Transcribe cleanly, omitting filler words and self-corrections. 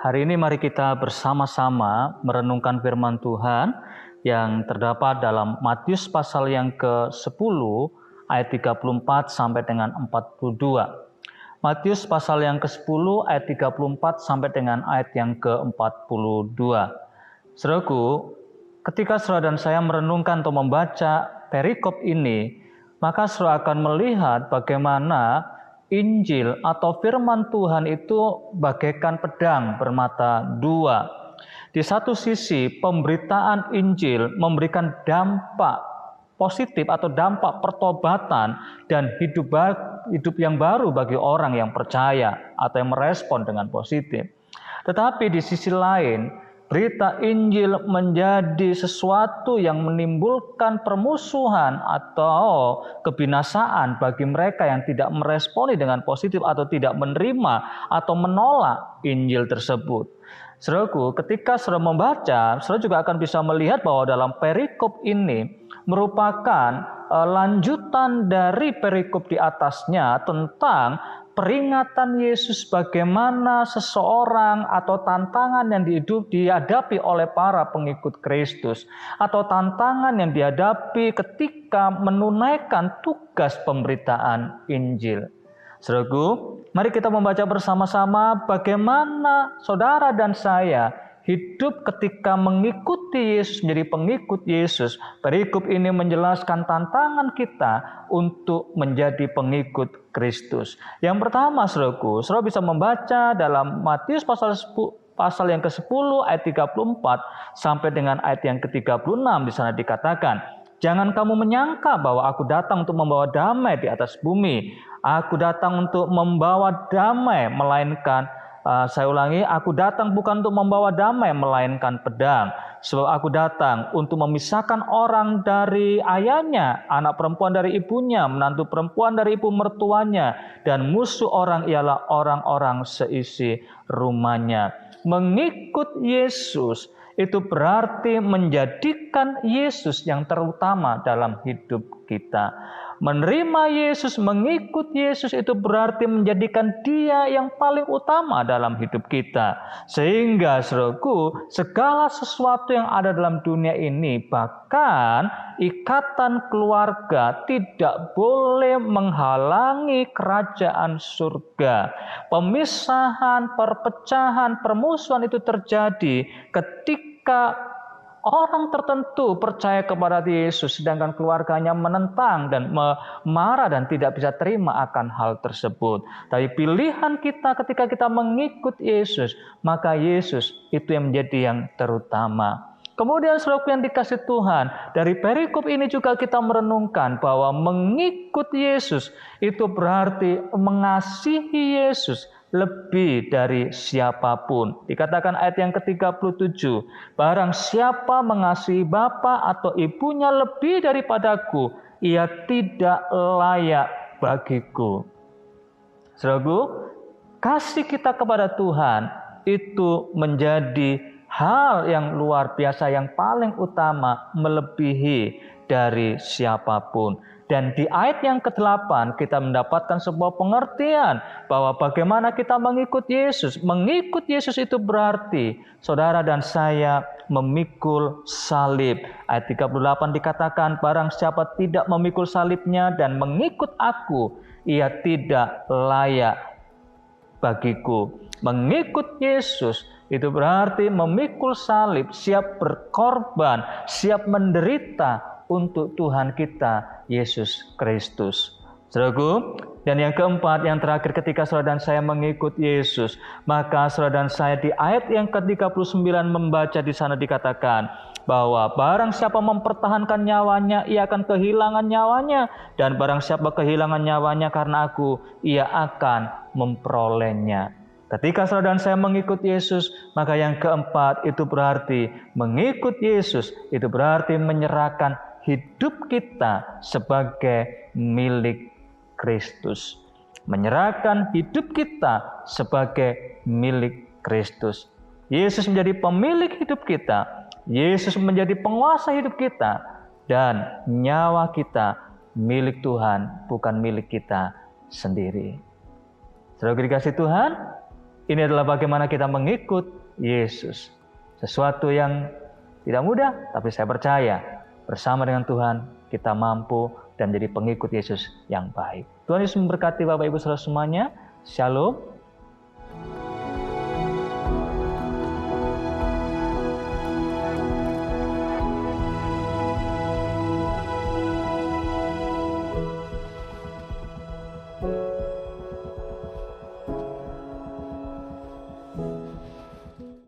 Hari ini mari kita bersama-sama merenungkan firman Tuhan yang terdapat dalam Matius pasal yang ke-10 ayat 34 sampai dengan 42. Matius pasal yang ke-10 ayat 34 sampai dengan ayat yang ke-42. Saudaraku, ketika saudara dan saya merenungkan atau membaca perikop ini, maka saudara akan melihat bagaimana Injil atau firman Tuhan itu bagaikan pedang bermata dua. Di satu sisi, pemberitaan Injil memberikan dampak positif atau dampak pertobatan dan hidup yang baru bagi orang yang percaya atau yang merespon dengan positif. Tetapi di sisi lain, berita Injil menjadi sesuatu yang menimbulkan permusuhan atau kebinasaan bagi mereka yang tidak meresponi dengan positif atau tidak menerima atau menolak Injil tersebut. Saudaraku, ketika saudara membaca, saudara juga akan bisa melihat bahwa dalam perikop ini merupakan lanjutan dari perikop di atasnya tentang peringatan Yesus bagaimana seseorang atau tantangan yang dihadapi oleh para pengikut Kristus atau tantangan yang dihadapi ketika menunaikan tugas pemberitaan Injil. Saudaraku, mari kita membaca bersama-sama bagaimana saudara dan saya hidup ketika mengikuti Yesus, menjadi pengikut Yesus. Perikop ini menjelaskan tantangan kita untuk menjadi pengikut Kristus. Yang pertama, saudaraku, saudara bisa membaca dalam Matius pasal yang ke-10 ayat 34 sampai dengan ayat yang ke-36. Di sana dikatakan, "Jangan kamu menyangka bahwa aku datang untuk membawa damai di atas bumi. Aku datang untuk membawa damai, melainkan saya ulangi, aku datang bukan untuk membawa damai melainkan pedang. Sebab aku datang untuk memisahkan orang dari ayahnya, anak perempuan dari ibunya, menantu perempuan dari ibu mertuanya, dan musuh orang ialah orang-orang seisi rumahnya." Mengikut Yesus itu berarti menjadikan Yesus yang terutama dalam hidup kita. Menerima Yesus, mengikut Yesus itu berarti menjadikan Dia yang paling utama dalam hidup kita. Sehingga saudaraku, segala sesuatu yang ada dalam dunia ini, bahkan ikatan keluarga, tidak boleh menghalangi kerajaan surga. Pemisahan, perpecahan, permusuhan itu terjadi ketika orang tertentu percaya kepada Yesus, sedangkan keluarganya menentang dan marah dan tidak bisa terima akan hal tersebut. Tapi pilihan kita ketika kita mengikut Yesus, maka Yesus itu yang menjadi yang terutama. Kemudian saudaraku yang dikasih Tuhan, dari perikop ini juga kita merenungkan bahwa mengikut Yesus itu berarti mengasihi Yesus lebih dari siapapun. Dikatakan ayat yang ke-37, "Barang siapa mengasihi bapa atau ibunya lebih daripadaku, ia tidak layak bagiku." Saudaraku, kasih kita kepada Tuhan itu menjadi hal yang luar biasa, yang paling utama, melebihi dari siapapun. Dan di ayat yang ke-8 kita mendapatkan sebuah pengertian bahwa bagaimana kita mengikut Yesus. Mengikut Yesus itu berarti saudara dan saya memikul salib. Ayat 38 dikatakan, "Barang siapa tidak memikul salibnya dan mengikut aku, ia tidak layak bagiku." Mengikut Yesus itu berarti memikul salib, siap berkorban, siap menderita untuk Tuhan kita, Yesus Kristus. Saudaraku, dan yang keempat, yang terakhir, ketika saudara dan saya mengikut Yesus, maka saudara dan saya di ayat yang ke-39 membaca di sana dikatakan bahwa barang siapa mempertahankan nyawanya, ia akan kehilangan nyawanya, dan barang siapa kehilangan nyawanya karena aku, ia akan memperolehnya. Ketika saudara dan saya mengikut Yesus, maka yang keempat itu berarti mengikut Yesus, itu berarti menyerahkan hidup kita sebagai milik Kristus. Menyerahkan hidup kita sebagai milik Kristus. Yesus menjadi pemilik hidup kita. Yesus menjadi penguasa hidup kita. Dan nyawa kita milik Tuhan, bukan milik kita sendiri. Saudara dikasih Tuhan, Ini adalah bagaimana kita mengikut Yesus. Sesuatu yang tidak mudah, tapi saya percaya bersama dengan Tuhan kita mampu dan menjadi pengikut Yesus yang baik. Tuhan Yesus memberkati Bapak Ibu saudara semuanya. Shalom.